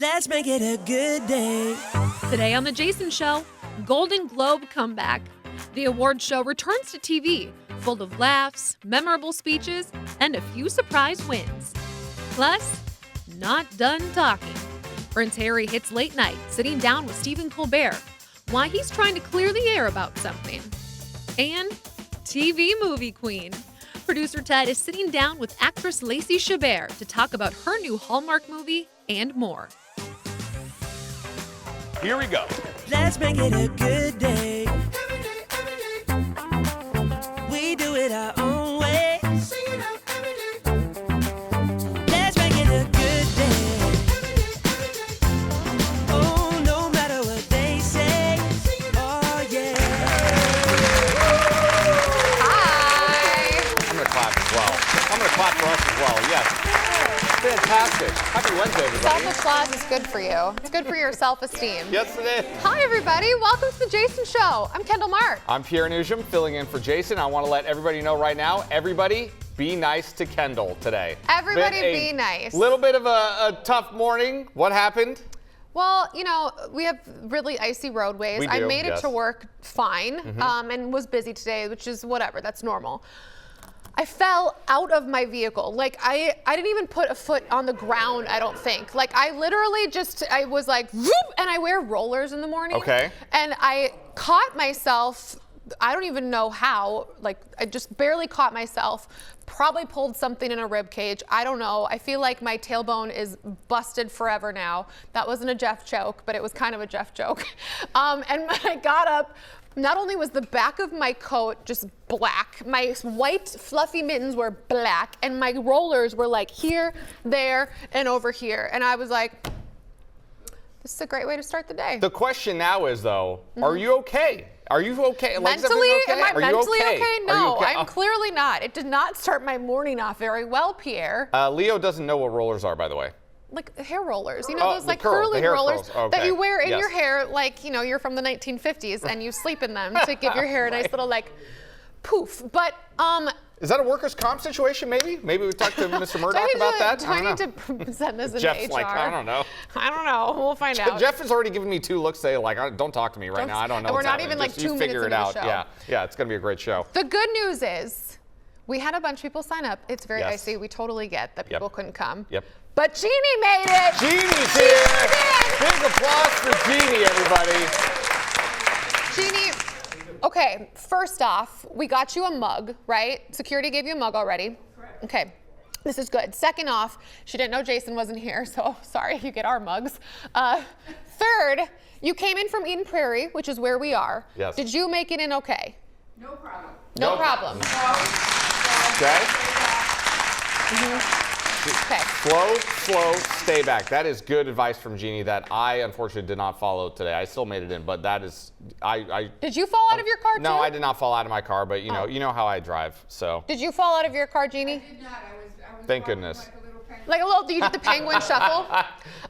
Let's make it a good day. Today on The Jason Show, Golden Globe comeback. The award show returns to TV, full of laughs, memorable speeches, and a few surprise wins. Plus, not done talking. Prince Harry hits late night, sitting down with Stephen Colbert, why he's trying to clear the air about something. And TV movie queen. Producer Ted is sitting down with actress Lacey Chabert to talk about her new Hallmark movie and more. Here we go. Let's make it a good day. We do it our own way. Let's make it a good day. Oh, no matter what they say. Oh, yeah. Hi. I'm going to clap as well. I'm going to clap for us as well. Yes. Fantastic. Happy Wednesday, everybody. Self-applause is good for you. It's good for your self-esteem. Yes, it is. Hi, everybody. Welcome to The Jason Show. I'm Kendall Mark. I'm Pierre Nugent, filling in for Jason. I want to let everybody know right now, everybody be nice to Kendall today. Everybody be nice. Little bit of a tough morning. What happened? Well, you know, we have really icy roadways. We do, I made it yes. to work fine and was busy today, which is whatever. That's normal. I fell out of my vehicle. Like, I didn't even put a foot on the ground, I don't think. Like, I literally I was like, whoop, and I wear rollers in the morning. Okay. And I caught myself, I don't even know how, like, I just barely caught myself. Probably pulled something in a rib cage. I don't know. I feel like my tailbone is busted forever now. That wasn't a Jeff joke, but it was kind of a Jeff joke. And when I got up, not only was the back of my coat just black, my white fluffy mittens were black, and my rollers were like here, there, and over here. And I was like, this is a great way to start the day. The question now is, though, are you okay? Are you okay? Mentally, am I mentally okay? No, okay? I'm clearly not. It did not start my morning off very well, Pierre. Leo doesn't know what rollers are, by the way. Like hair rollers, you know, those like curls, curly hair rollers curls. that Okay. you wear in Yes. your hair, like, you know, you're from the 1950s and you sleep in them to give your hair a nice little like poof. But Is that a workers' comp situation, maybe? Maybe we talked to Mr. Murdoch about that? Do I need to send this in Jeff's HR? like, I don't know. I don't know. We'll find out. Jeff has already given me 2 looks, say, like, don't talk to me right now. I don't know. And we're what's not happening. even like Just 2 you minutes figure into it out. the show. Yeah, it's going to be a great show. The good news is we had a bunch of people sign up. It's very Yes. icy. We totally get that people couldn't come. Yep. But Jeannie made it. Jeannie's here. Big applause for Jeannie, everybody. Jeannie, okay, first off, we got you a mug, right? Security gave you a mug already. Correct. Okay, this is good. Second off, she didn't know Jason wasn't here, so sorry, you get our mugs. Third, you came in from Eden Prairie, which is where we are. Yes. Did you make it in okay? No problem. No problem. Okay? Okay. Slow, stay back. That is good advice from Jeannie that I unfortunately did not follow today. I still made it in, but that is, Did you fall out of your car too? No, I did not fall out of my car, but you know how I drive, so. Did you fall out of your car, Jeannie? I did not. I was Thank walking goodness. like a little penguin. Like a little, you did the penguin shuffle.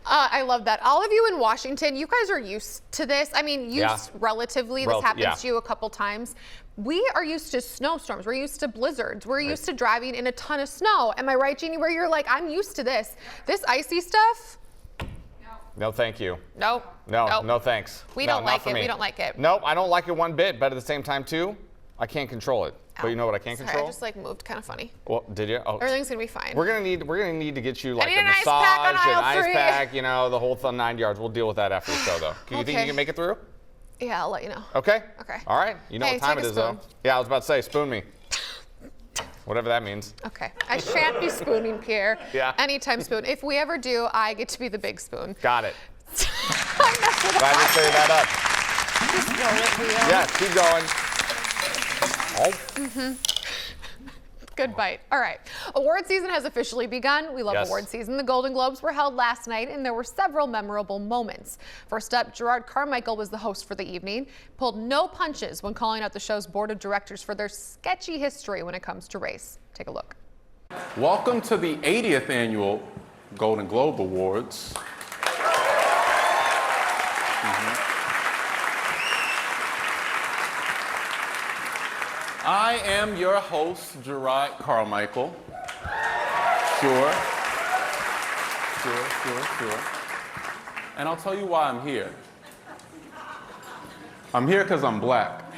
I love that. All of you in Washington, you guys are used to this. I mean, relatively. This happens to you a couple times. We are used to snowstorms. We're used to blizzards. We're used to driving in a ton of snow. Am I right, Jeannie, where you're like, I'm used to this. This icy stuff? No, thank you. Nope. No, thanks. We No, don't not like for it. me. We don't like it. Nope, I don't like it one bit, but at the same time, too, I can't control it. But you know what I can Sorry, control? I just like moved kind of funny. Well, did you? Oh. Everything's gonna be fine. We're gonna need to get you like need a an ice massage, pack on an aisle ice 3. pack, you know, the whole 9 yards. We'll deal with that after the show, though. You think you Okay. can make it through? Yeah, I'll let you know. Okay. Okay. All right. You know Hey, what time take it a is, though. spoon. Yeah, I was about to say, spoon me. Whatever that means. Okay. I shan't be spooning, Pierre. Yeah. Anytime spoon. If we ever do, I get to be the big spoon. Got it. I messed it Glad you up. cleared that up. Just roll it, Leo. Yeah, keep going. Oh. Good bite. All right. Award season has officially begun. We love Yes. award season. The Golden Globes were held last night, and there were several memorable moments. First up, Gerard Carmichael was the host for the evening, pulled no punches when calling out the show's board of directors for their sketchy history when it comes to race. Take a look. Welcome to the 80th annual Golden Globe Awards. I am your host, Gerard Carmichael. Sure. And I'll tell you why I'm here. I'm here because I'm black.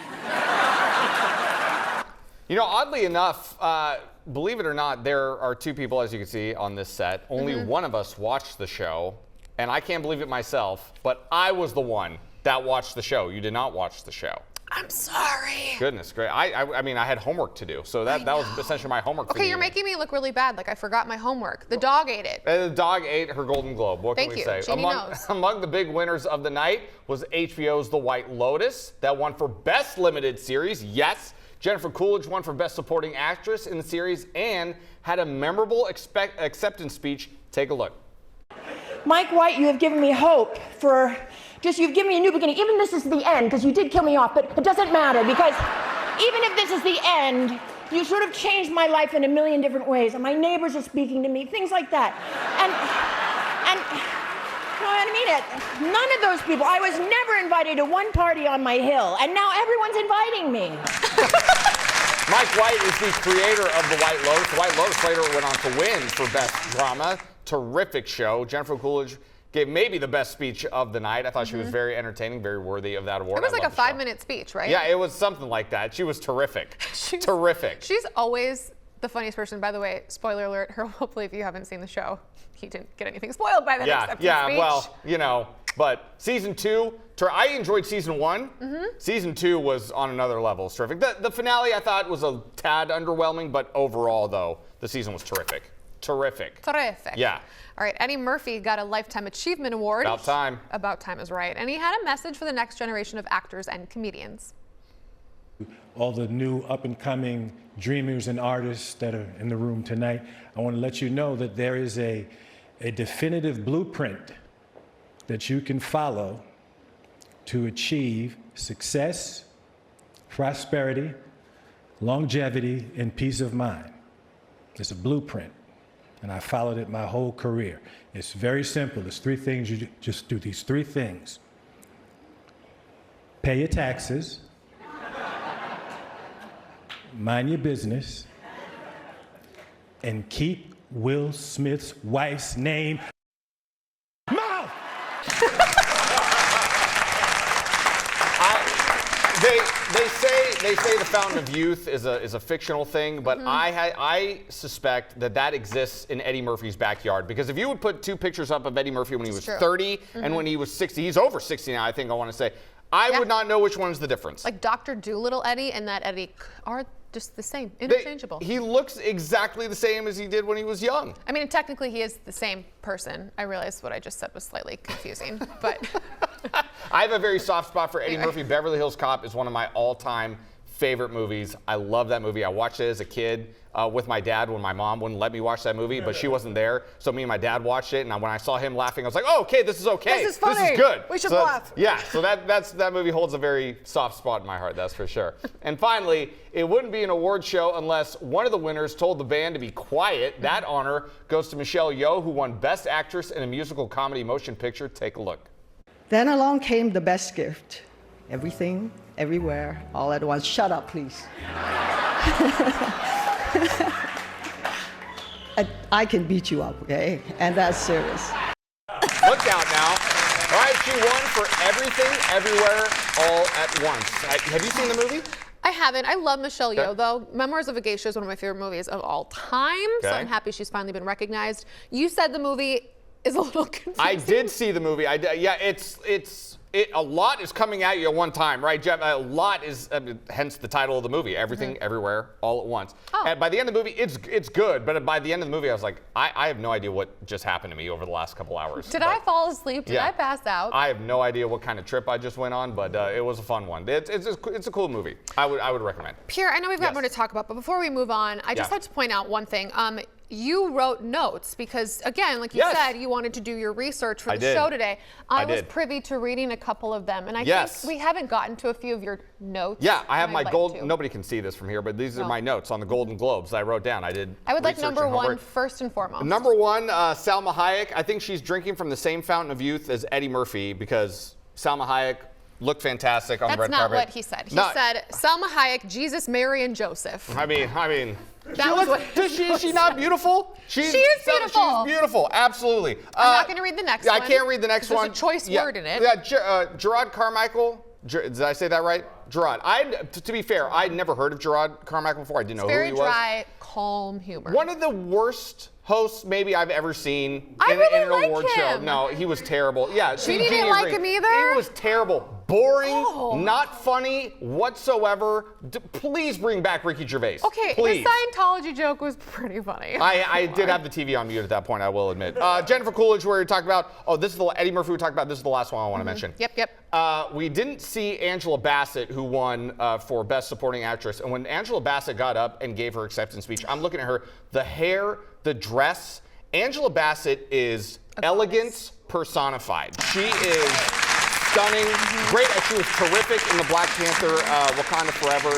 You know, oddly enough, believe it or not, there are two people, as you can see, on this set. Only one of us watched the show, and I can't believe it myself, but I was the one that watched the show. You did not watch the show. I'm sorry. Goodness great. I mean, I had homework to do, so that was essentially my homework for the Okay, you're evening. making me look really bad, like I forgot my homework. The dog ate it. The dog ate her Golden Globe. What Thank can we you. say? Jeannie knows. Among the big winners of the night was HBO's The White Lotus, that won for Best Limited Series. Yes, Jennifer Coolidge won for Best Supporting Actress in the series and had a memorable acceptance speech. Take a look. Mike White, you have given me hope for you've given me a new beginning. Even this is the end, because you did kill me off, but it doesn't matter, because even if this is the end, you sort of changed my life in a million different ways, and my neighbors are speaking to me, things like that. And no, I mean it. None of those people, I was never invited to one party on my hill, and now everyone's inviting me. Mike White is the creator of The White Lotus. The White Lotus later went on to win for Best Drama. Terrific show. Jennifer Coolidge gave maybe the best speech of the night. I thought she was very entertaining, very worthy of that award. It was like a loved the show. 5-minute speach, right? Yeah, it was something like that. She was terrific. Terrific. She's always the funniest person. By the way, spoiler alert, hopefully if you haven't seen the show, he didn't get anything spoiled by that acceptance speech. Well, you know, but season 2, I enjoyed season 1. Season 2 was on another level. It's terrific. The finale I thought was a tad underwhelming, but overall though, the season was terrific. Terrific. Yeah. All right, Eddie Murphy got a Lifetime Achievement Award. About time. About time is right. And he had a message for the next generation of actors and comedians. All the new up-and-coming dreamers and artists that are in the room tonight, I want to let you know that there is a definitive blueprint that you can follow to achieve success, prosperity, longevity, and peace of mind. It's a blueprint, and I followed it my whole career. It's very simple. It's 3 things. You just do these 3 things. Pay your taxes, mind your business, and keep Will Smith's wife's name mouth. They say the Fountain of Youth is a fictional thing, but I suspect that exists in Eddie Murphy's backyard, because if you would put 2 pictures up of Eddie Murphy when he was 30 and when he was 60, he's over 60 now, I think I want to say, I would not know which one is the difference. Like Dr. Dolittle Eddie and that Eddie are just the same, interchangeable. He looks exactly the same as he did when he was young. I mean, technically he is the same person. I realized what I just said was slightly confusing, but. I have a very soft spot for Eddie Murphy. Beverly Hills Cop is one of my all-time favorite movies. I love that movie. I watched it as a kid with my dad when my mom wouldn't let me watch that movie, but she wasn't there. So me and my dad watched it, and when I saw him laughing, I was like, oh, okay, this is okay. This is funny. This is good. We should so laugh. Yeah, so that movie holds a very soft spot in my heart, that's for sure. And finally, it wouldn't be an award show unless one of the winners told the band to be quiet. That honor goes to Michelle Yeoh, who won Best Actress in a Musical Comedy Motion Picture. Take a look. Then along came the best gift. Everything, everywhere, all at once. Shut up, please. I can beat you up, okay? And that's serious. Look out now. All right, she won for Everything, Everywhere, All at Once. Have you seen the movie? I haven't. I love Michelle Yeoh, though. Memoirs of a Geisha is one of my favorite movies of all time, so I'm happy she's finally been recognized. You said the movie is a little confusing. I did see the movie. Yeah, a lot is coming at you at one time, right, Jeff? A lot is, hence the title of the movie, Everything, Everywhere, All at Once. Oh. And by the end of the movie, it's good, but by the end of the movie, I was like, I have no idea what just happened to me over the last couple hours. Did I fall asleep? Did I pass out? I have no idea what kind of trip I just went on, but it was a fun one. It's a cool movie. I would recommend. Pierre, I know we've got more to talk about, but before we move on, I just have to point out one thing. You wrote notes because, again, like you said, you wanted to do your research for the show today. I was privy to reading a couple of them, and I think we haven't gotten to a few of your notes. Yeah, I have my nobody can see this from here, but these are my notes on the Golden Globes that I wrote down. I would like number one first and foremost. Number one, Salma Hayek. I think she's drinking from the same fountain of youth as Eddie Murphy, because Salma Hayek looked fantastic on the That's red not carpet. what he said. He No. said Selma Hayek, Jesus, Mary, and Joseph. I mean, That was what is she not beautiful? She is beautiful. She's beautiful, absolutely. I'm not going to read the next one. I can't read the next one. There's a choice word in it. Yeah, Gerard Carmichael. Did I say that right? Gerard. To be fair, I'd never heard of Gerard Carmichael before. I didn't know who he was. Very dry, calm humor. One of the worst hosts maybe I've ever seen I in really an like award show. him. No, he was terrible. Yeah, She didn't like him either? He was terrible. Boring, Oh. not funny whatsoever. Please bring back Ricky Gervais. Okay, please. his Scientology joke was pretty funny. I did have the TV on mute at that point, I will admit. Jennifer Coolidge, where we talked about, this is the Eddie Murphy we talked about. This is the last one I want to mention. Yep. We didn't see Angela Bassett, who won for Best Supporting Actress. And when Angela Bassett got up and gave her acceptance speech, I'm looking at her, the hair, the dress. Angela Bassett is elegance personified. She is stunning, great. She was terrific in the Black Panther, Wakanda Forever.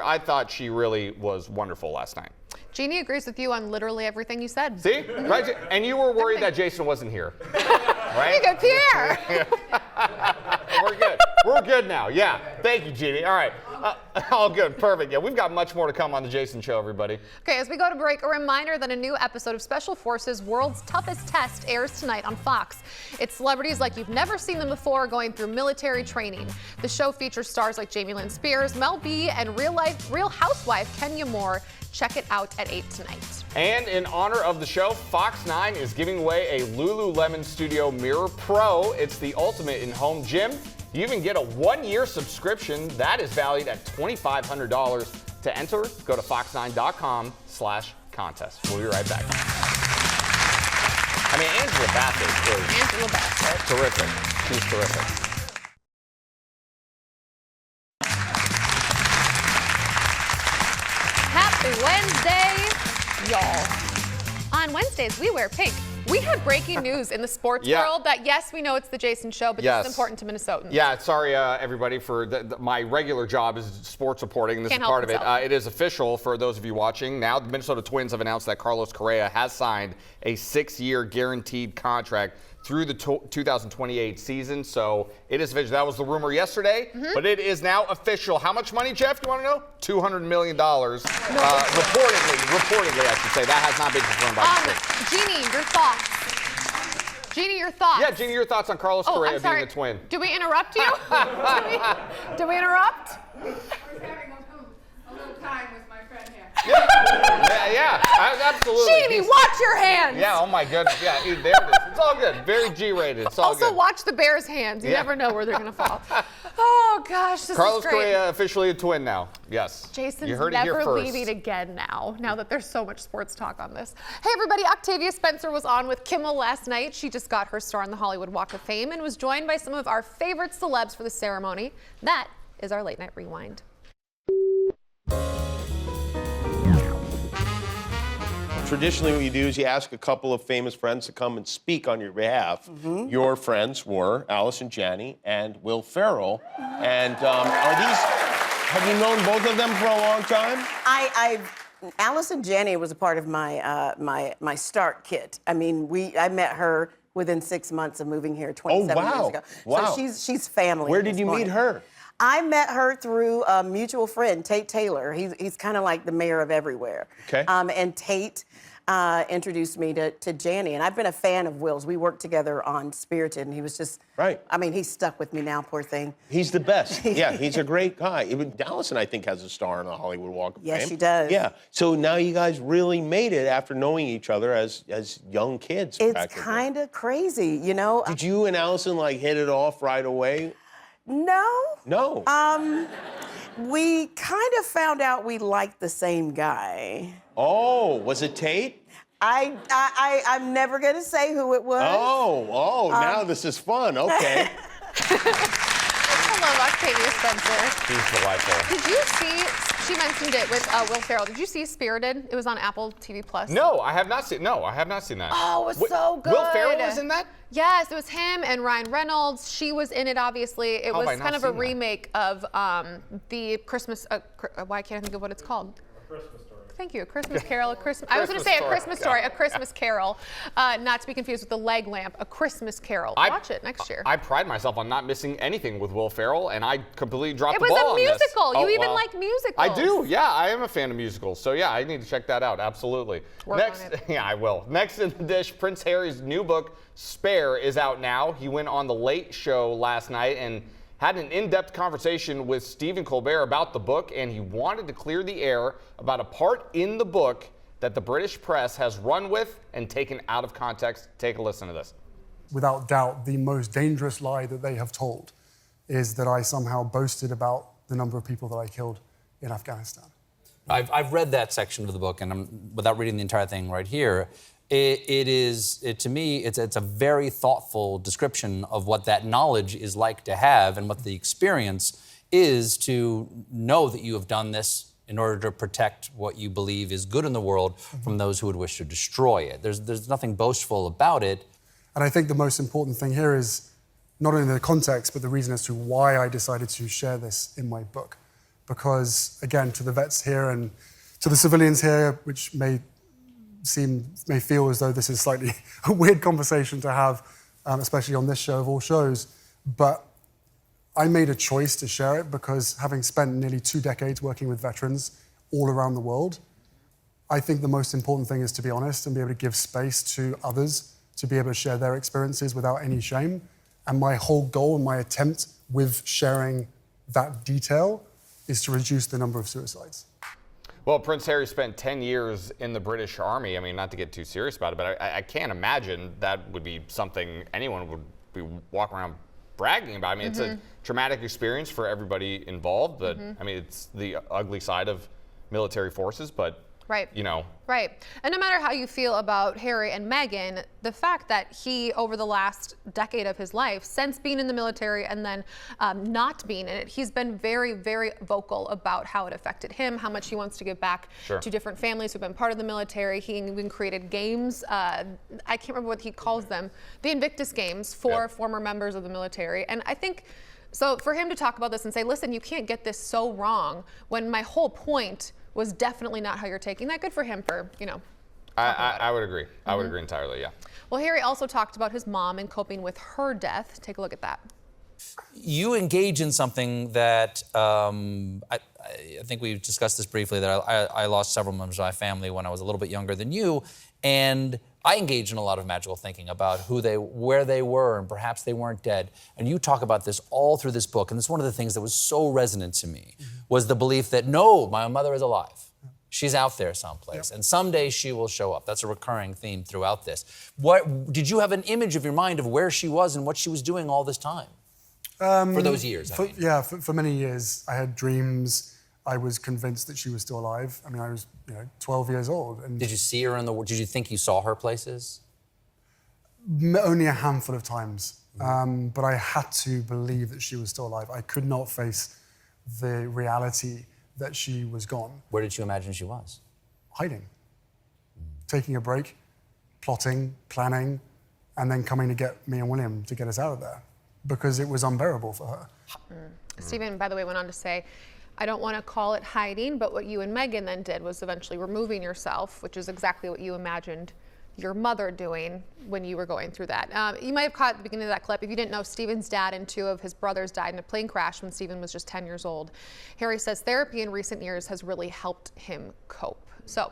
I thought she really was wonderful last night. Jeannie agrees with you on literally everything you said. See? Right? And you were worried that Jason wasn't here. Right? Look at Pierre. We're good. We're good now. Yeah. Thank you, Jeannie. All right. All good. Perfect. Yeah, we've got much more to come on the Jason Show, everybody. Okay, as we go to break, a reminder that a new episode of Special Forces World's Toughest Test airs tonight on Fox. It's celebrities like you've never seen them before going through military training. The show features stars like Jamie Lynn Spears, Mel B, and Real Housewife Kenya Moore. Check it out at 8 tonight. And in honor of the show, Fox 9 is giving away a Lululemon Studio Mirror Pro. It's the ultimate in-home gym. You even get a 1-year subscription that is valued at $2,500. To enter, go to fox9.com/contest. We'll be right back. I mean, Angela Bassett is terrific. She's terrific. Happy Wednesday, y'all. On Wednesdays, we wear pink. We had breaking news in the sports world that, yes, we know it's the Jason Show, but this is important to Minnesotans. Yeah, sorry, everybody, for my regular job is sports reporting. This is part of it. It is official for those of you watching. Now, the Minnesota Twins have announced that Carlos Correa has signed a 6-year guaranteed contract through the 2028 season. So it is official. That was the rumor yesterday, but it is now official. How much money, Jeff? You want to know? $200 million. Reportedly, I should say. That has not been confirmed by the Twins. Jeannie, your thoughts. Jeannie, your thoughts. Yeah, Jeannie, your thoughts on Carlos Correa being a Twin. Do we interrupt you? Do we interrupt? I was having a little time with my friend here. Absolutely. Jeannie, watch your hands. Yeah, oh my goodness. Yeah, there it is. It's all good. Very G-rated. It's all also, good. watch the Bears' hands. You never know where they're going to fall. Oh, gosh, this Carlos is great. Correa officially a Twin now. Yes. Jason's you heard it here never first. leaving again now that there's so much sports talk on this. Hey, everybody. Octavia Spencer was on with Kimmel last night. She just got her star on the Hollywood Walk of Fame and was joined by some of our favorite celebs for the ceremony. That is our Late Night Rewind. Traditionally, what you do is you ask a couple of famous friends to come and speak on your behalf. Your friends were Allison Janney and Will Ferrell. And have you known both of them for a long time? Allison Janney was a part of my start kit. I mean, I met her within 6 months of moving here 27 years ago. Wow. So she's family. Where did you meet her? I met her through a mutual friend, Tate Taylor. He's kind of like the mayor of everywhere. Okay. And Tate introduced me to Janney, and I've been a fan of Will's. We worked together on Spirited, and he was just right. I mean, he's stuck with me now, poor thing. He's the best. Yeah, he's a great guy. Allison, I think, has a star on the Hollywood Walk of Fame. Yes, she does. Yeah. So now you guys really made it after knowing each other as young kids. It's kind of crazy, you know. Did you and Allison hit it off right away? No. We kind of found out we liked the same guy. Oh, was it Tate? I'm never gonna say who it was. Now this is fun. Okay. I love Octavia Spencer. She's delightful. Did you see, she mentioned it with Will Ferrell. Did you see Spirited? It was on Apple TV Plus. No, I have not seen that. Oh, it was so good. Will Ferrell was in that? Yes, it was him and Ryan Reynolds. She was in it, obviously. It was kind of a remake of the Christmas, why can't I think of what it's called? Thank you. A Christmas Carol. I was going to say a Christmas Story. A Christmas Carol. Not to be confused with The Leg Lamp. A Christmas Carol. Watch it next year. I pride myself on not missing anything with Will Ferrell, and I completely dropped the It ball was on a this. musical. You even like musicals. I do. Yeah, I am a fan of musicals. So yeah, I need to check that out. Absolutely. Work Next, on it. yeah, I will. Next in the dish, Prince Harry's new book, Spare, is out now. He went on The Late Show last night and had an in-depth conversation with Stephen Colbert about the book, and he wanted to clear the air about a part in the book that the British press has run with and taken out of context. Take a listen to this. Without doubt, the most dangerous lie that they have told is that I somehow boasted about the number of people that I killed in Afghanistan. I've read that section of the book, and without reading the entire thing right here, to me, it's a very thoughtful description of what that knowledge is like to have and what the experience is to know that you have done this in order to protect what you believe is good in the world from those who would wish to destroy it. There's nothing boastful about it. And I think the most important thing here is not only the context, but the reason as to why I decided to share this in my book. Because, again, to the vets here and to the civilians here, which may feel as though this is slightly a weird conversation to have, especially on this show of all shows, but I made a choice to share it because having spent nearly 2 decades working with veterans all around the world, I think the most important thing is to be honest and be able to give space to others to be able to share their experiences without any shame. And my whole goal and my attempt with sharing that detail is to reduce the number of suicides. Well, Prince Harry spent 10 years in the British Army. I mean, not to get too serious about it, but I can't imagine that would be something anyone would be walking around bragging about. I mean, it's a traumatic experience for everybody involved, but I mean, it's the ugly side of military forces, but Right. you know. Right. And no matter how you feel about Harry and Meghan, the fact that he, over the last decade of his life, since being in the military and then not being in it, he's been very, very vocal about how it affected him, how much he wants to give back to different families who've been part of the military. He even created games, I can't remember what he calls them, the Invictus Games for former members of the military. And I think, so for him to talk about this and say, listen, you can't get this so wrong, when my whole point was definitely not how you're taking that. Good for him for, you know. I would agree. I would agree entirely, yeah. Well, Harry also talked about his mom and coping with her death. Take a look at that. You engage in something that I think we've discussed this briefly, that I lost several members of my family when I was a little bit younger than you, and I engaged in a lot of magical thinking about where they were, and perhaps they weren't dead. And you talk about this all through this book, and it's one of the things that was so resonant to me, was the belief that, no, my mother is alive. She's out there someplace, and someday she will show up. That's a recurring theme throughout this. Did you have an image of your mind of where she was and what she was doing all this time? For those years, I mean. Yeah, for many years, I had dreams. I was convinced that she was still alive. I mean, I was 12 years old. And did you see her did you think you saw her places? Only a handful of times. But I had to believe that she was still alive. I could not face the reality that she was gone. Where did you imagine she was? Hiding. Taking a break, plotting, planning, and then coming to get me and William to get us out of there, because it was unbearable for her. Stephen, by the way, went on to say, I don't want to call it hiding, but what you and Meghan then did was eventually removing yourself, which is exactly what you imagined your mother doing when you were going through that. You might have caught the beginning of that clip. If you didn't know, Stephen's dad and 2 of his brothers died in a plane crash when Stephen was just 10 years old. Harry says therapy in recent years has really helped him cope. So,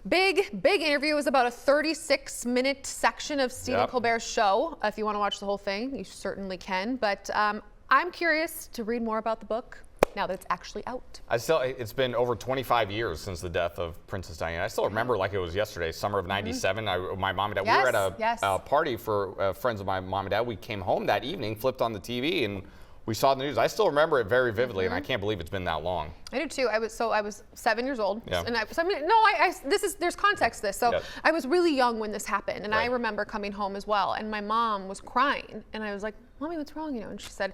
big interview. It was about a 36-minute section of Stephen Colbert's show. If you want to watch the whole thing, you certainly can. But I'm curious to read more about the book now that it's actually out. It's been over 25 years since the death of Princess Diana. I still remember like it was yesterday, summer of '97. My mom and dad, we were at a party for friends of my mom and dad. We came home that evening, flipped on the TV, and we saw the news. I still remember it very vividly, and I can't believe it's been that long. I do too. I was 7 years old, and there's context to this. So I was really young when this happened, and I remember coming home as well, and my mom was crying, and I was like, "Mommy, what's wrong?" And she said,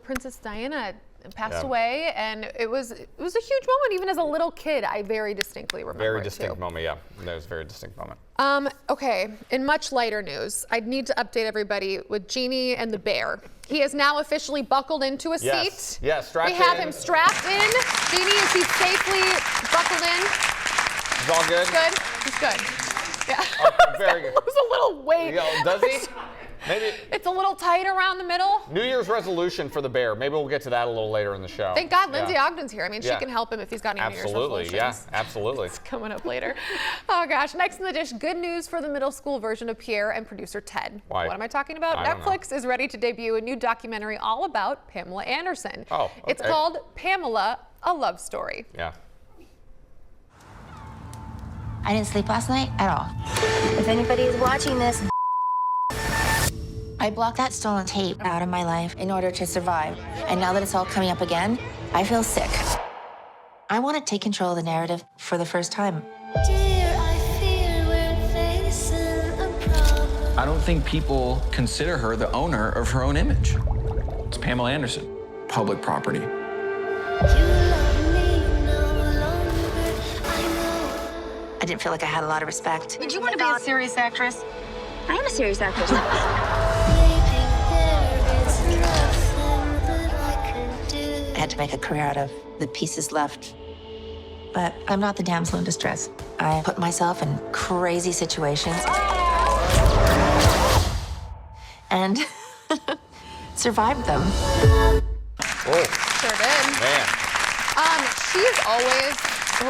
Princess Diana passed away, and it was a huge moment. Even as a little kid, I very distinctly remember. Very distinct moment, yeah. That was a very distinct moment. Okay, in much lighter news, I need to update everybody with Genie and the bear. He is now officially buckled into a seat. Yes, strapped in. We have him strapped in. Genie, is he safely buckled in? It's all good? Good? He's good. Yeah. Okay, very good. Lose a little weight. Yeah, does he? Maybe. It's a little tight around the middle. New Year's resolution for the bear. Maybe we'll get to that a little later in the show. Thank God Lindsay Yeah. Ogden's here. I mean, she Yeah. can help him if he's got any New Year's Absolutely, resolutions. yeah, absolutely. It's coming up later. Oh gosh, next in the dish, good news for the middle school version of Pierre and producer Ted. Why? What am I talking about? I don't know. Netflix is ready to debut a new documentary all about Pamela Anderson. Oh, okay. It's called Pamela, A Love Story. Yeah. I didn't sleep last night at all. If anybody is watching this, I blocked that stolen tape out of my life in order to survive. And now that it's all coming up again, I feel sick. I want to take control of the narrative for the first time. I don't think people consider her the owner of her own image. It's Pamela Anderson, public property. I didn't feel like I had a lot of respect. Did you want to be a serious actress? I am a serious actress. I had to make a career out of the pieces left. But I'm not the damsel in distress. I put myself in crazy situations and survived them. Oh. Sure did. Man. She has always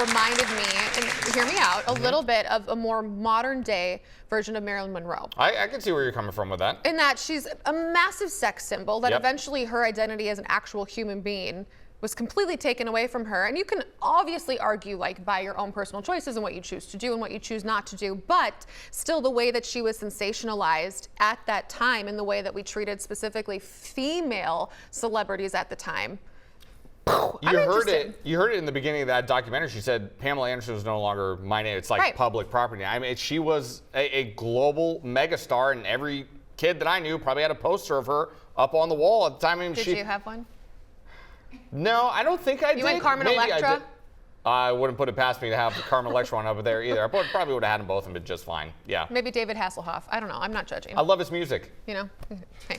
reminded me, and hear me out, a little bit of a more modern day version of Marilyn Monroe. I can see where you're coming from with that. In that she's a massive sex symbol that Yep. eventually her identity as an actual human being was completely taken away from her. And you can obviously argue like by your own personal choices and what you choose to do and what you choose not to do, but still the way that she was sensationalized at that time and the way that we treated specifically female celebrities at the time. You heard it. You heard it in the beginning of that documentary. She said Pamela Anderson was no longer my name. It's like Right. public property. I mean, she was a global megastar, and every kid that I knew probably had a poster of her up on the wall at the time. I mean, Did you have one? No, I don't think I did. You went Carmen Maybe Electra? I did. I wouldn't put it past me to have the Carmen Electra one over there either. I probably would have had them both and been just fine. Yeah. Maybe David Hasselhoff. I don't know. I'm not judging. I love his music. You know? Hey.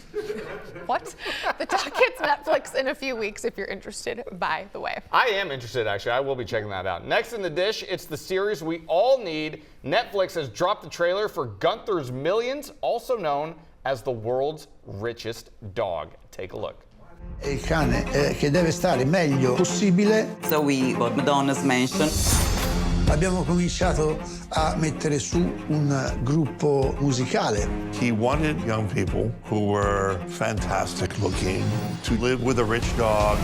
What? The doc hits Netflix in a few weeks if you're interested, by the way. I am interested, actually. I will be checking that out. Next in the dish, it's the series we all need. Netflix has dropped the trailer for Gunther's Millions, also known as the world's richest dog. Take a look. Il cane che deve stare meglio possibile. So we got Madonna's mansion. Abbiamo cominciato a mettere su un gruppo musicale. He wanted young people who were fantastic looking to live with a rich dog.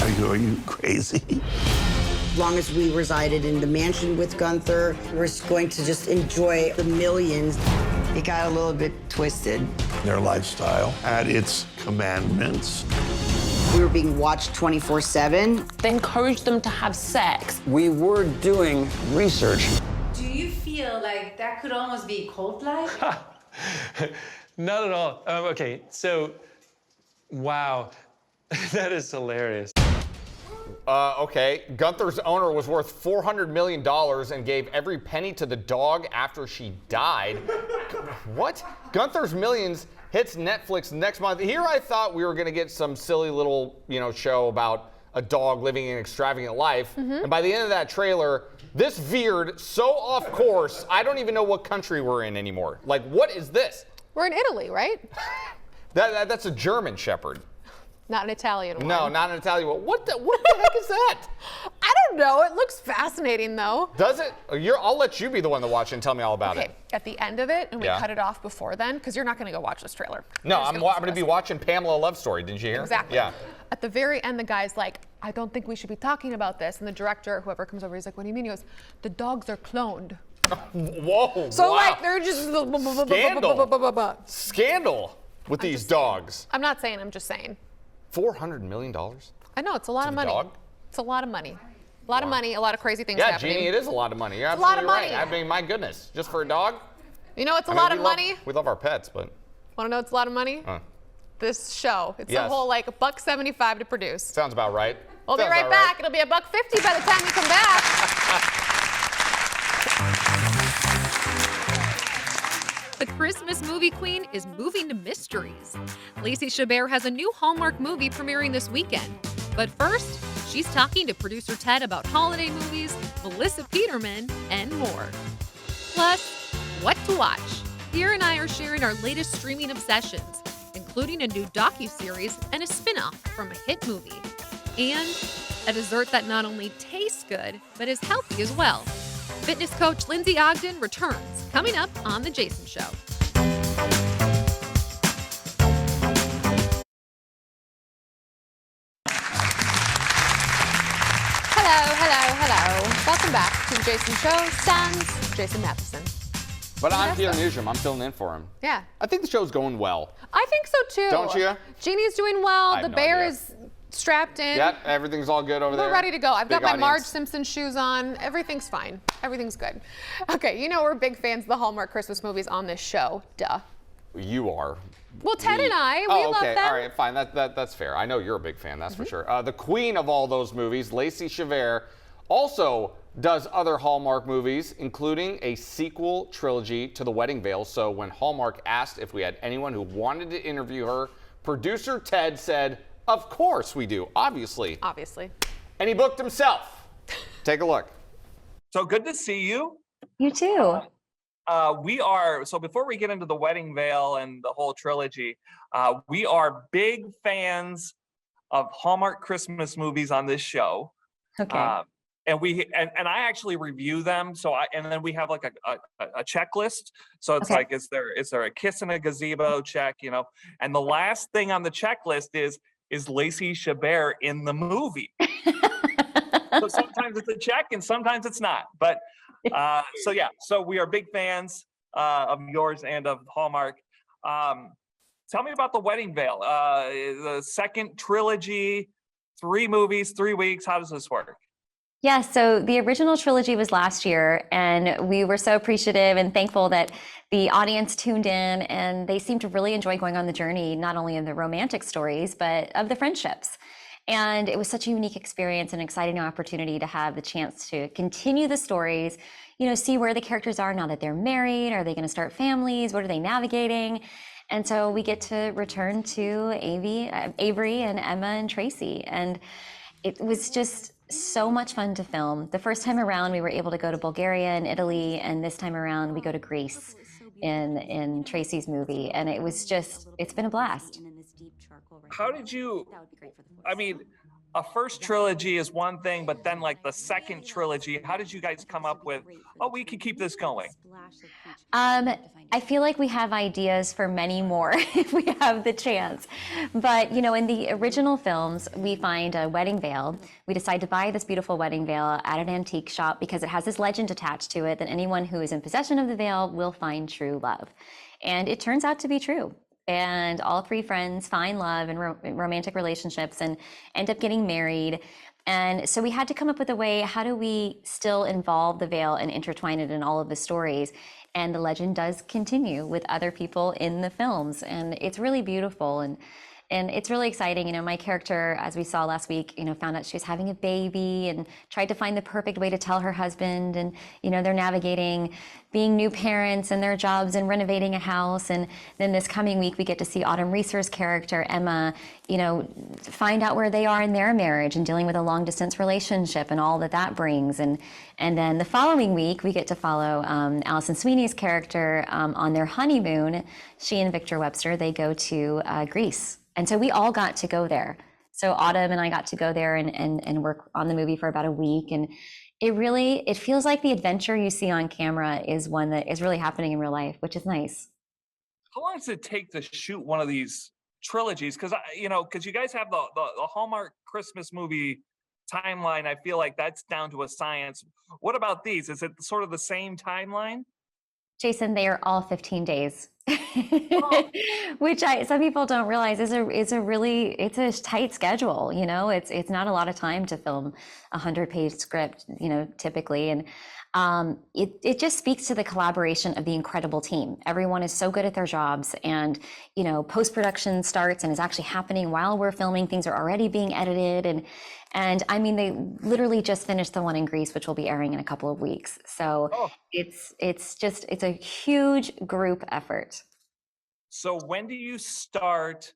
Are you crazy? As long as we resided in the mansion with Gunther, we're going to just enjoy the millions. It got a little bit twisted. Their lifestyle had its commandments. We were being watched 24/7. They encouraged them to have sex. We were doing research. Do you feel like that could almost be cult-like? Not at all. Okay, so, wow, that is hilarious. Okay, Gunther's owner was worth $400 million and gave every penny to the dog after she died. What? Gunther's Millions hits Netflix next month. Here I thought we were going to get some silly little, show about a dog living an extravagant life. And by the end of that trailer, this veered so off course, I don't even know what country we're in anymore. Like, what is this? We're in Italy, right? That's a German Shepherd. Not an Italian one. No, not an Italian one. What the heck is that? I don't know. It looks fascinating, though. Does it? I'll let you be the one to watch it and tell me all about it. Okay, at the end of it, and we Yeah. cut it off before then, because you're not going to go watch this trailer. No, You're I'm just going to be watching Pamela Love Story. Didn't you hear? Exactly. Yeah. At the very end, the guy's like, I don't think we should be talking about this. And the director, whoever comes over, he's like, what do you mean? He goes, the dogs are cloned. Whoa. So, wow. like, they're just... Scandal with these dogs. I'm not saying, I'm just saying. $400 million? I know, it's a lot of money. dog? It's a lot of money. A lot of money, a lot of crazy things Yeah, happening. Jeannie, it is a lot of money. You're It's a lot absolutely of money. right. I mean, my goodness, just for a dog? You know, it's a I mean, lot of we love- money. We love our pets, but... Want to know it's a lot of money? This show. It's a Yes. whole, like, $1.75 to produce. Sounds about right. We'll be Sounds right about back. It'll be $1.50 by the time you come back. The Christmas movie queen is moving to mysteries. Lacey Chabert has a new Hallmark movie premiering this weekend. But first, She's talking to producer Ted about holiday movies, Melissa Peterman, and more. Plus, what to watch. Here and I are sharing our latest streaming obsessions, including a new docuseries and a spin-off from a hit movie. And a dessert that not only tastes good, but is healthy as well. Fitness coach Lindsay Ogden returns, coming up on The Jason Show. Hello. Welcome back to The Jason Show. Sans Jason Matheson. But I'm here in Newsroom. I'm filling in for him. Yeah. I think the show's going well. I think so too. Don't you? Jeannie's doing well. I have The no bear idea. is strapped in. Yeah, everything's all good over there. We're ready to go. I've got Big my Marge audience. Simpson shoes on. Everything's fine. Everything's good. Okay, you know we're big fans of the Hallmark Christmas movies on this show. Duh. You are. Well, Ted and I, we oh, love okay. them. All right, fine. That's fair. I know you're a big fan, that's for sure. The queen of all those movies, Lacey Chabert, also does other Hallmark movies, including a sequel trilogy to The Wedding Veil. So when Hallmark asked if we had anyone who wanted to interview her, producer Ted said, of course we do, obviously. Obviously. And he booked himself. Take a look. So good to see you. You too. So before we get into The Wedding Veil and the whole trilogy, we are big fans of Hallmark Christmas movies on this show. Okay. And I actually review them. And then we have like a checklist. So it's like, is there a kiss in a gazebo check, you know? And the last thing on the checklist is Lacey Chabert in the movie. So sometimes it's a check and sometimes it's not. But so we are big fans of yours and of Hallmark. Tell me about The Wedding Veil, the second trilogy, 3 movies, 3 weeks. How does this work? Yeah, so the original trilogy was last year, and we were so appreciative and thankful that the audience tuned in, and they seemed to really enjoy going on the journey, not only in the romantic stories, but of the friendships. And it was such a unique experience and exciting opportunity to have the chance to continue the stories, you know, see where the characters are now that they're married. Are they going to start families? What are they navigating? And so we get to return to Avery and Emma and Tracy. And it was just so much fun to film. The first time around, we were able to go to Bulgaria and Italy, and this time around, we go to Greece in Tracy's movie. And it was just, it's been a blast. How did you, I mean, a first trilogy is one thing, but then like the second trilogy, how did you guys come up with, oh, we could keep this going? I feel like we have ideas for many more if we have the chance. But, you know, in the original films, we find a wedding veil. We decide to buy this beautiful wedding veil at an antique shop because it has this legend attached to it that anyone who is in possession of the veil will find true love. And it turns out to be true. And all 3 friends find love in romantic relationships and end up getting married. And so we had to come up with a way, how do we still involve the veil and intertwine it in all of the stories? And the legend does continue with other people in the films. And it's really beautiful. And it's really exciting. You know, my character, as we saw last week, you know, found out she was having a baby and tried to find the perfect way to tell her husband. And, you know, they're navigating being new parents and their jobs and renovating a house. And then this coming week, we get to see Autumn Reeser's character, Emma, you know, find out where they are in their marriage and dealing with a long distance relationship and all that that brings. And then the following week, we get to follow Alison Sweeney's character on their honeymoon. She and Victor Webster, they go to Greece. And so we all got to go there. So Autumn and I got to go there and work on the movie for about a week. And it feels like the adventure you see on camera is one that is really happening in real life, which is nice. How long does it take to shoot one of these trilogies? Because you guys have the Hallmark Christmas movie timeline. I feel like that's down to a science. What about these? Is it sort of the same timeline? Jason, they are all 15 days, which some people don't realize is a tight schedule. You know, it's not a lot of time to film a 100-page script, you know, typically. And it just speaks to the collaboration of the incredible team. Everyone is so good at their jobs, and, you know, post-production starts and is actually happening while we're filming. Things are already being edited, and I mean, they literally just finished the one in Greece, which will be airing in a couple of weeks. So it's a huge group effort. So when do you start,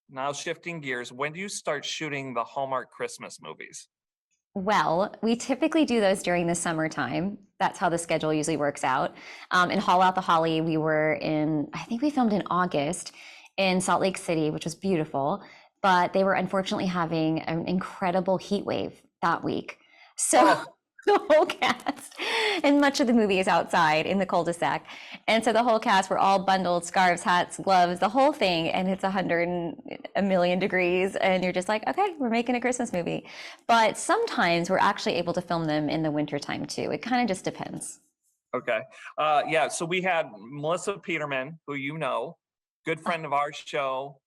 now shifting gears, when do you start shooting the Hallmark Christmas movies? Well, we typically do those during the summertime. That's how the schedule usually works out. In Haul Out the Holly, I think we filmed in August in Salt Lake City, which was beautiful, but they were unfortunately having an incredible heat wave that week. So the whole cast, and much of the movie is outside in the cul-de-sac. And so the whole cast were all bundled, scarves, hats, gloves, the whole thing. And it's 100,000,000 degrees. And you're just like, okay, we're making a Christmas movie. But sometimes we're actually able to film them in the wintertime too. It kind of just depends. Okay. Yeah. So we had Melissa Peterman, who you know, good friend of our show.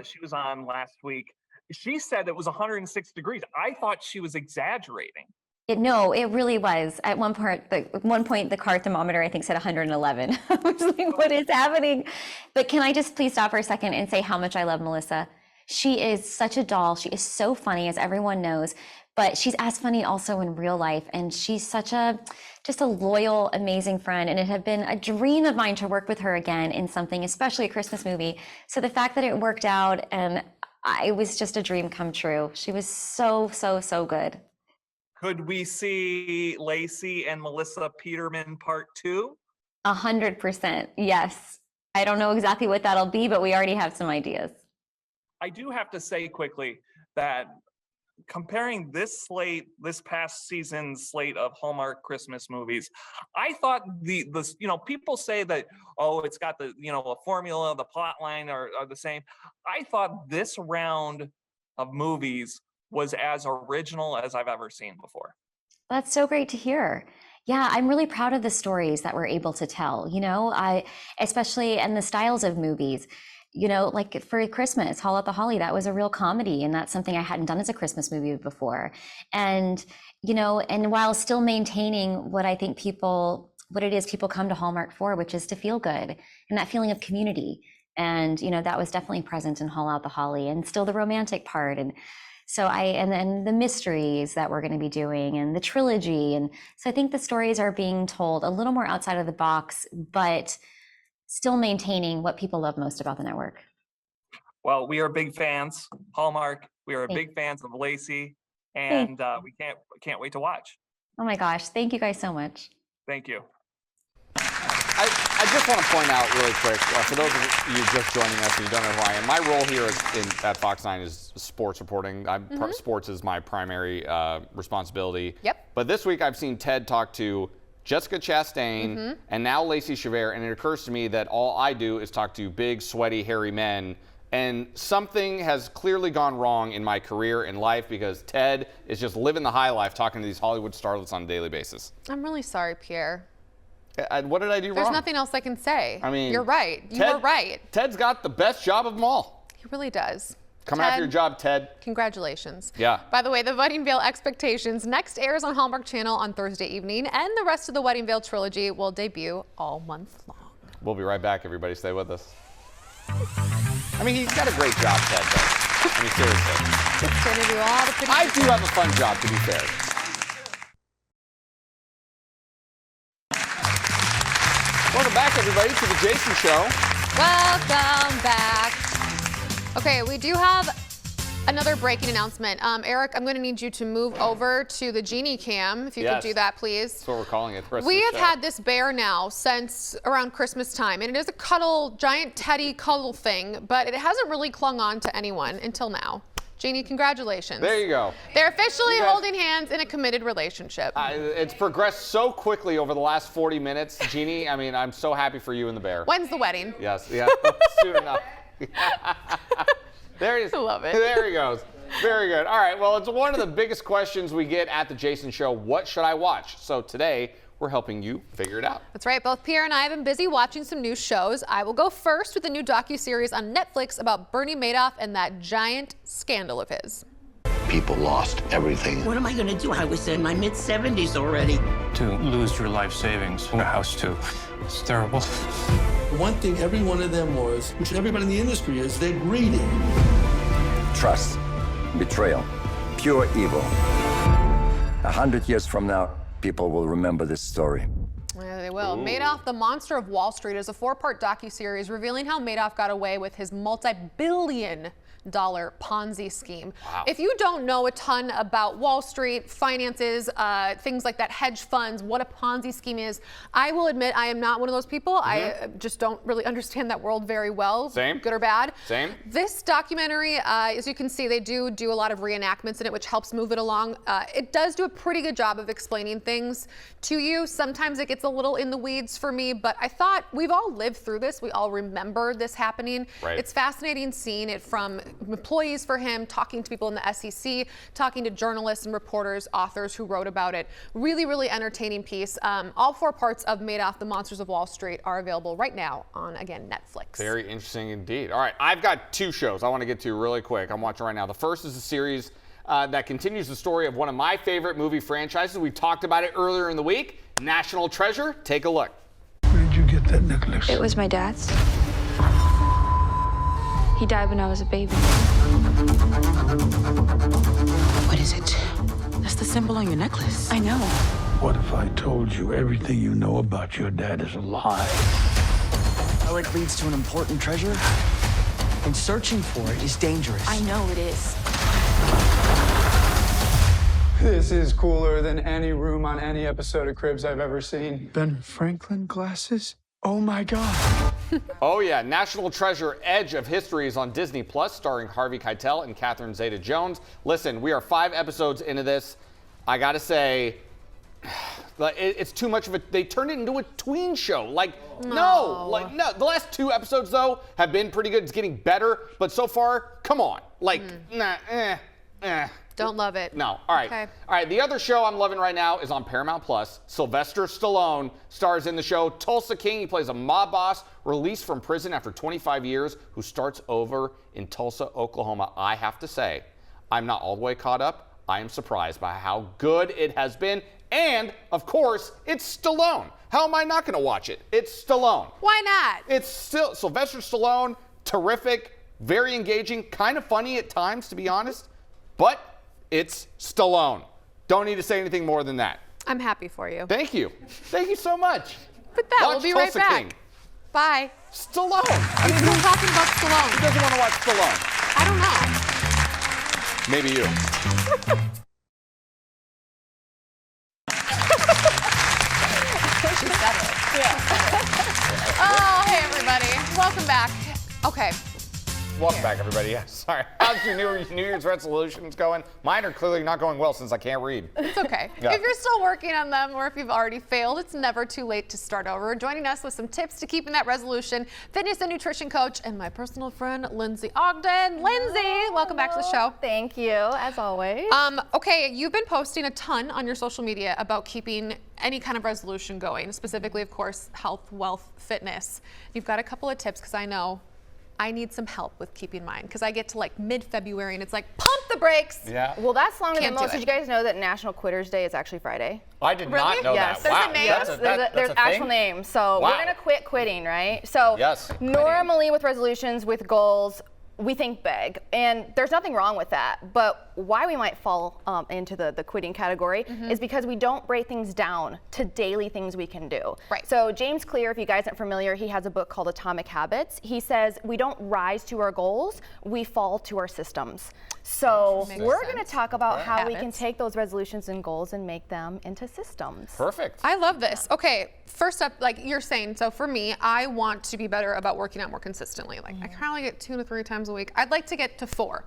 She was on last week. She said it was 106 degrees. I thought she was exaggerating. No, it really was. At one point, the car thermometer, I think, said 111. I was like, what is happening? But can I just please stop for a second and say how much I love Melissa? She is such a doll. She is so funny, as everyone knows, but she's as funny also in real life. And she's such just a loyal, amazing friend. And it had been a dream of mine to work with her again in something, especially a Christmas movie. So the fact that it worked out, and it was just a dream come true. She was so, so, so good. Could we see Lacey and Melissa Peterman Part 2? 100%, yes. I don't know exactly what that'll be, but we already have some ideas. I do have to say quickly that comparing this past season's slate of Hallmark Christmas movies, I thought people say that, it's got the, a formula, the plot line are the same. I thought this round of movies was as original as I've ever seen before. That's so great to hear. Yeah, I'm really proud of the stories that we're able to tell, especially in the styles of movies. Like for Christmas, Haul Out the Holly, that was a real comedy, and that's something I hadn't done as a Christmas movie before. And, and while still maintaining what I think what it is people come to Hallmark for, which is to feel good and that feeling of community. And, that was definitely present in Haul Out the Holly, and still the romantic part. And so and then the mysteries that we're going to be doing, and the trilogy. And so I think the stories are being told a little more outside of the box, but still maintaining what people love most about the network. Well, we are big fans, Hallmark. We are big fans of Lacey, and we can't wait to watch. Oh my gosh. Thank you guys so much. Thank you. I just want to point out really quick, for those of you just joining us and you don't know who I am, my role here at Fox 9 is sports reporting. Sports is my primary responsibility. Yep. But this week I've seen Ted talk to Jessica Chastain and now Lacey Chabert, and it occurs to me that all I do is talk to big, sweaty, hairy men. And something has clearly gone wrong in my career and life, because Ted is just living the high life talking to these Hollywood starlets on a daily basis. I'm really sorry, Pierre. What did I do wrong? There's nothing else I can say. I mean, you're right. You were right. Ted's got the best job of them all. He really does. Come after your job, Ted. Congratulations. Yeah. By the way, The Wedding Veil Expectations next airs on Hallmark Channel on Thursday evening, and the rest of the Wedding Veil trilogy will debut all month long. We'll be right back, everybody. Stay with us. I mean, he's got a great job, Ted, though. I mean, seriously. It's going to do all the pretty I do have a fun job, to be fair. Welcome back, everybody, to the Jason Show. Welcome back. Okay, we do have another breaking announcement. Eric, I'm going to need you to move over to the Genie Cam, if you could do that, please. That's what we're calling it. We have had this bear now since around Christmas time, and it is a giant teddy cuddle thing, but it hasn't really clung on to anyone until now. Jeannie, congratulations. There you go. They're officially holding hands in a committed relationship. It's progressed so quickly over the last 40 minutes, Jeannie. I mean, I'm so happy for you and the bear. When's the wedding? Yes, yeah, soon enough. There he is. I love it. There he goes. Very good. All right, well, it's one of the biggest questions we get at the Jason Show. What should I watch? So today, we're helping you figure it out. That's right. Both Pierre and I have been busy watching some new shows. I will go first with a new docuseries on Netflix about Bernie Madoff and that giant scandal of his. People lost everything. What am I going to do? I was in my mid-70s already. To lose your life savings in a house too. It's terrible. One thing every one of them was, which everybody in the industry is, they're greedy. Trust, betrayal, pure evil. 100 years from now, people will remember this story. Yeah, they will. Madoff, the Monster of Wall Street, is a 4-part docuseries revealing how Madoff got away with his multi-billion-dollar Ponzi scheme. Wow. If you don't know a ton about Wall Street, finances, things like that, hedge funds, what a Ponzi scheme is, I will admit I am not one of those people. I just don't really understand that world very well. Same. Good or bad. Same. This documentary, as you can see, they do a lot of reenactments in it, which helps move it along. It does do a pretty good job of explaining things to you. Sometimes it gets a little in the weeds for me, but I thought we've all lived through this. We all remember this happening. Right. It's fascinating seeing it from employees for him, talking to people in the SEC, talking to journalists and reporters, authors who wrote about it. Really, really entertaining piece. All 4 parts of Madoff, the Monsters of Wall Street are available right now on, again, Netflix. Very interesting indeed. All right, I've got 2 shows I want to get to really quick. I'm watching right now. The first is a series that continues the story of one of my favorite movie franchises. We talked about it earlier in the week. National Treasure. Take a look. Where did you get that necklace? It was my dad's. He died when I was a baby. What is it? That's the symbol on your necklace. I know. What if I told you everything you know about your dad is a lie? Well, it leads to an important treasure, and searching for it is dangerous. I know it is. This is cooler than any room on any episode of Cribs I've ever seen. Ben Franklin glasses? Oh my God. Oh yeah, National Treasure: Edge of History is on Disney Plus, starring Harvey Keitel and Catherine Zeta-Jones. Listen, we are 5 episodes into this. I gotta say, it's too much of a. They turned it into a tween show. No. The last 2 episodes though have been pretty good. It's getting better, but so far, come on, Don't love it. No. All right. Okay. All right. The other show I'm loving right now is on Paramount Plus. Sylvester Stallone stars in the show. Tulsa King. He plays a mob boss released from prison after 25 years who starts over in Tulsa, Oklahoma. I have to say, I'm not all the way caught up. I am surprised by how good it has been. And, of course, it's Stallone. How am I not going to watch it? It's Stallone. Why not? It's still Sylvester Stallone. Terrific. Very engaging. Kind of funny at times, to be honest. But it's Stallone. Don't need to say anything more than that. I'm happy for you. Thank you. Thank you so much. But that, Watch we'll be right Tulsa back. King. Bye. Stallone. We're talking about Stallone. Who doesn't want to watch Stallone? I don't know. Maybe you. She said it. Yeah. Oh, hey everybody. Welcome back. Okay. Welcome back, everybody. Yeah, sorry. How's your New Year's resolutions going? Mine are clearly not going well since I can't read. It's okay. Yeah. If you're still working on them or if you've already failed, it's never too late to start over. Joining us with some tips to keeping that resolution, fitness and nutrition coach and my personal friend, Lindsay Ogden. Lindsay, welcome back to the show. Thank you, as always. Okay, you've been posting a ton on your social media about keeping any kind of resolution going, specifically, of course, health, wealth, fitness. You've got a couple of tips because I know I need some help with keeping mine because I get to like mid-February and it's like, pump the brakes. Yeah. Well, that's longer Can't than do most. it. Did you guys know that National Quitters Day is actually Friday? I did not know Yes. that. There's Wow. a name. That's There's a actual thing? name. So Wow. we're gonna quit quitting, right? So Yes. normally with resolutions, with goals, we think big, and there's nothing wrong with that. But why we might fall into the quitting category is because we don't break things down to daily things we can do. Right. So James Clear, if you guys aren't familiar, he has a book called Atomic Habits. He says we don't rise to our goals, we fall to our systems. So we're going to talk about how we can take those resolutions and goals and make them into systems. Perfect. I love this. Okay, first up, like you're saying, so for me, I want to be better about working out more consistently. Like I currently get 2 to 3 times a week. I'd like to get to 4.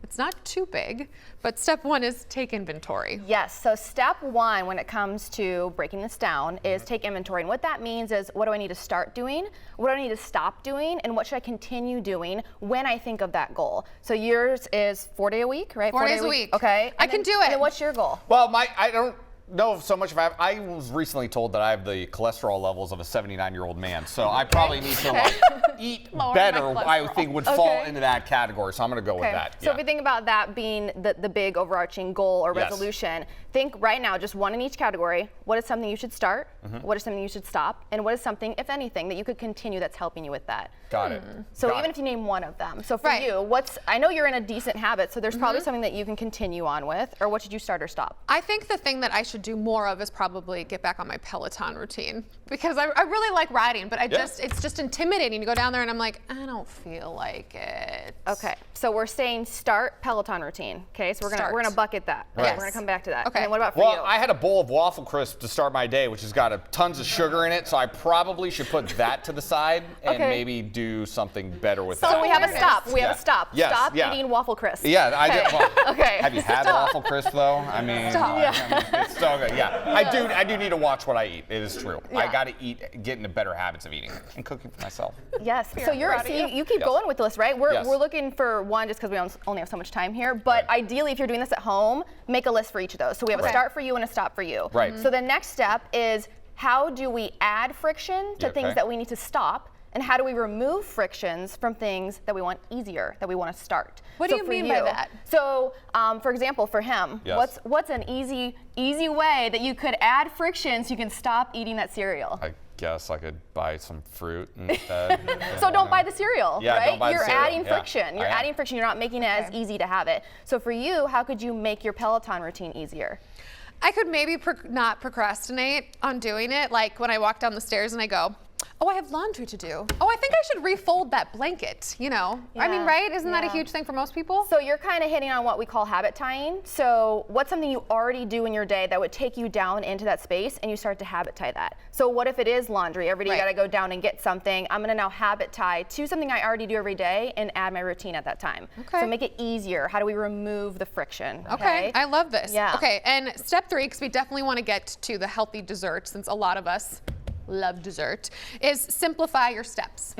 It's not too big, but step 1 is take inventory. Yes, so step 1 when it comes to breaking this down is take inventory. And what that means is, what do I need to start doing? What do I need to stop doing? And what should I continue doing when I think of that goal? So yours is 4 days a week, right? 4 days a week. Okay. I can do it. And then what's your goal? Well, I don't know so much if I was recently told that I have the cholesterol levels of a 79-year-old man, so I probably need to like eat better. I think would fall into that category, so I'm going to go with that. So if you think about that being the big overarching goal or Yes. resolution, think right now, just one in each category. What is something you should start? Mm-hmm. What is something you should stop? And what is something, if anything, that you could continue that's helping you with that? Got it. So Got even it. if you name one of them. So for you, I know you're in a decent habit, so there's Mm-hmm. probably something that you can continue on with, or what should you start or stop? I think the thing that I should do more of is probably get back on my Peloton routine, because I really like riding, but it's just intimidating to go down there and I'm like, I don't feel like it. Okay, so we're saying start Peloton routine. Okay, so we're gonna bucket that. Right. We're gonna come back to that. Okay. And then what about for Well, you? I had a bowl of waffle crisp to start my day, which has got tons of sugar in it, so I probably should put that to the side and Okay. maybe do something better with that. So we have a stop. We have Yeah. a stop. Yes, Stop yeah. eating waffle crisp. Yeah, I Okay. did. Well, Okay. Have you had waffle crisp though? I mean, Stop. it's so good. Yeah, I do need to watch what I eat. It is true. I got to get into better habits of eating and cooking for myself. Yes. Yeah, So you keep Yes. going with the list, right? We're Yes. looking for one just because we only have so much time here. But ideally, if you're doing this at home, make a list for each of those. So we have a start for you and a stop for you. Right. So the next step is how do we add friction to things that we need to stop? And how do we remove frictions from things that we want easier, that we want to start? What do So you for mean by that? So, for example, for him, Yes. what's an easy way that you could add friction so you can stop eating that cereal? I guess I could buy some fruit instead. So don't buy the cereal, Yeah, right? don't buy the You're cereal. adding Yeah, friction. You're I am. adding friction. You're not making it as easy to have it. So for you, how could you make your Peloton routine easier? I could maybe not procrastinate on doing it. Like when I walk down the stairs and I go, oh, I have laundry to do. Oh, I think I should refold that blanket, you know? I mean, Yeah, right? Isn't that a yeah. huge thing for most people? So you're kind of hitting on what we call habit tying. So what's something you already do in your day that would take you down into that space and you start to habit tie that? So what if it is laundry? Every day you got to go down and get something. I'm going to now habit tie to something I already do every day and add my routine at that time. Okay. So make it easier. How do we remove the friction? Okay, I love this. Yeah. Okay, and step 3, because we definitely want to get to the healthy dessert, since a lot of us love dessert, is simplify your steps.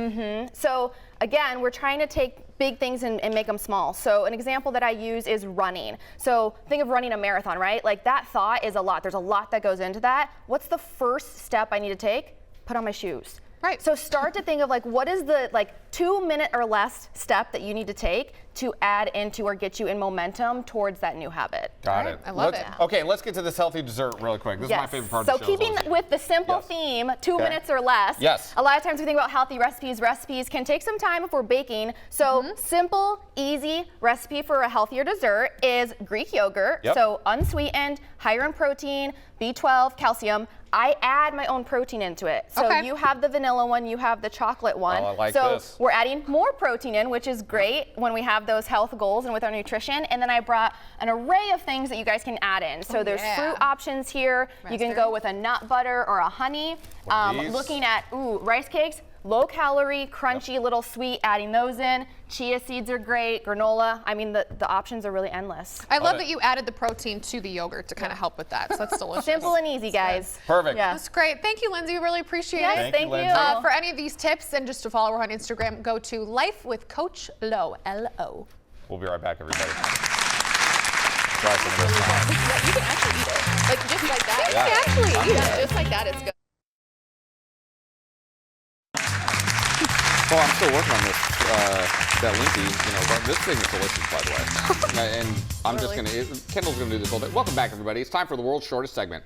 So again, we're trying to take big things and make them small. So an example that I use is running. So think of running a marathon, right? Like that thought is a lot. There's a lot that goes into that. What's the first step I need to take? Put on my shoes. Right. So start to think of like what is the 2-minute or less step that you need to take to add into or get you in momentum towards that new habit. Got it. I love it. Okay, let's get to this healthy dessert really quick. This is my favorite part of the show. So keeping Lacey. with the simple Yes. theme, 2 Okay. minutes or less. Yes. A lot of times we think about healthy recipes. Recipes can take some time if we're baking. So simple, easy recipe for a healthier dessert is Greek yogurt. Yep. So unsweetened, higher in protein, B12, calcium. I add my own protein into it. So Okay. you have the vanilla one, you have the chocolate one. Oh, I like so this. we're adding more protein in, which is great when we have those health goals and with our nutrition. And then I brought an array of things that you guys can add in. So there's yeah. fruit options here. You can go with a nut butter or a honey. These. Looking at rice cakes, low calorie, crunchy, little sweet, adding those in. Chia seeds are great, granola. I mean, the options are really endless. I love that you added the protein to the yogurt to kind of help with that. So that's delicious. Simple and easy, guys. Perfect. Yeah. That's great. Thank you, Lindsay. We really appreciate Yes, it. thank you. Lindsay. For any of these tips and just to follow her on Instagram, go to Life with Coach Lo, L-O. We'll be right back, everybody. Try some of this now. You can actually eat it. Like just like that. Yeah. You can actually I'm eat good. it. Just like that, it's good. Well, I'm still working on this, that Lindsay, but this thing is delicious, by the way. And I'm just Kendall's gonna do this whole day. Welcome back, everybody. It's time for the world's shortest segment.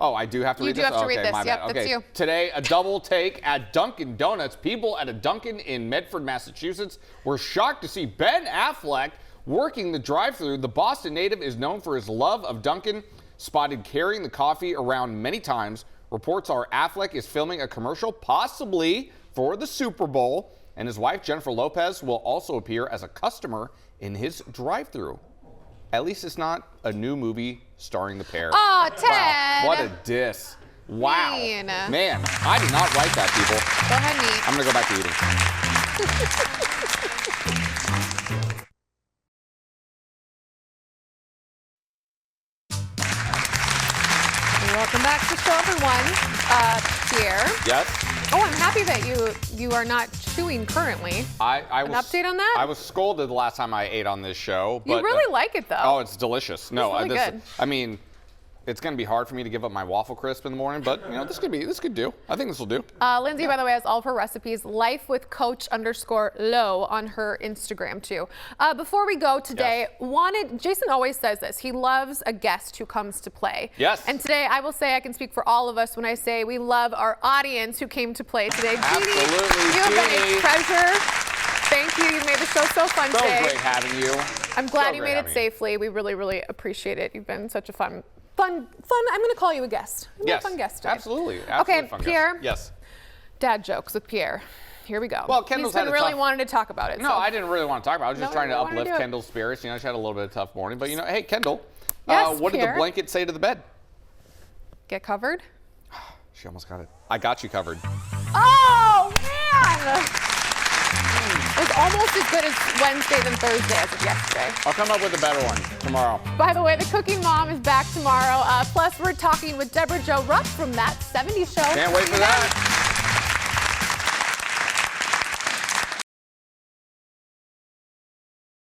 Oh, I do have to You read do this? have to read Okay, this. my Yep, bad. that's Okay, you. today, a double take at Dunkin' Donuts. People at a Dunkin' in Medford, Massachusetts were shocked to see Ben Affleck working the drive-thru. The Boston native is known for his love of Dunkin', spotted carrying the coffee around many times. Reports are Affleck is filming a commercial, possibly for the Super Bowl, and his wife, Jennifer Lopez, will also appear as a customer in his drive-thru. At least it's not a new movie starring the pair. Aw, Ted. Wow, what a diss. Wow. Mean. Man, I did not write that, people. Go ahead and eat. I'm going to go back to eating. Welcome back to the show, everyone. Pierre. Yes? Oh, I'm happy that you are not chewing currently. I An was, update on that? I was scolded the last time I ate on this show. You But, really like it, though. Oh, it's delicious. No, It's really good. I mean, It's going to be hard for me to give up my waffle crisp in the morning, but you know, this could do. I think this will do. Lindsay, by the way, has all of her recipes, lifewithcoach_low on her Instagram too. Before we go today, Jason always says this, he loves a guest who comes to play. Yes. And today I will say I can speak for all of us when I say we love our audience who came to play today. Absolutely, Jeannie, you have been a treasure. Thank you. You made the show so fun today. So great having you. I'm glad you made it safely. We really, really appreciate it. You've been such a fun. I'm going to call you a guest. You're a fun guest today. Absolutely. Okay, Pierre. Yes. Dad jokes with Pierre. Here we go. Well, Kendall's He's been really wanting to talk about it. No, so. I didn't really want to talk about it. I was just trying to uplift Kendall's spirits. You know, she had a little bit of a tough morning. But, you know, hey, Kendall, what did the blanket say to the bed? Get covered? She almost got it. I got you covered. Oh, man! It was almost as good as Wednesday than Thursday as of yesterday. I'll come up with a better one tomorrow. By the way, the Cooking Mom is back tomorrow. Plus, we're talking with Deborah Jo Rupp from That 70s Show. Can't wait for that.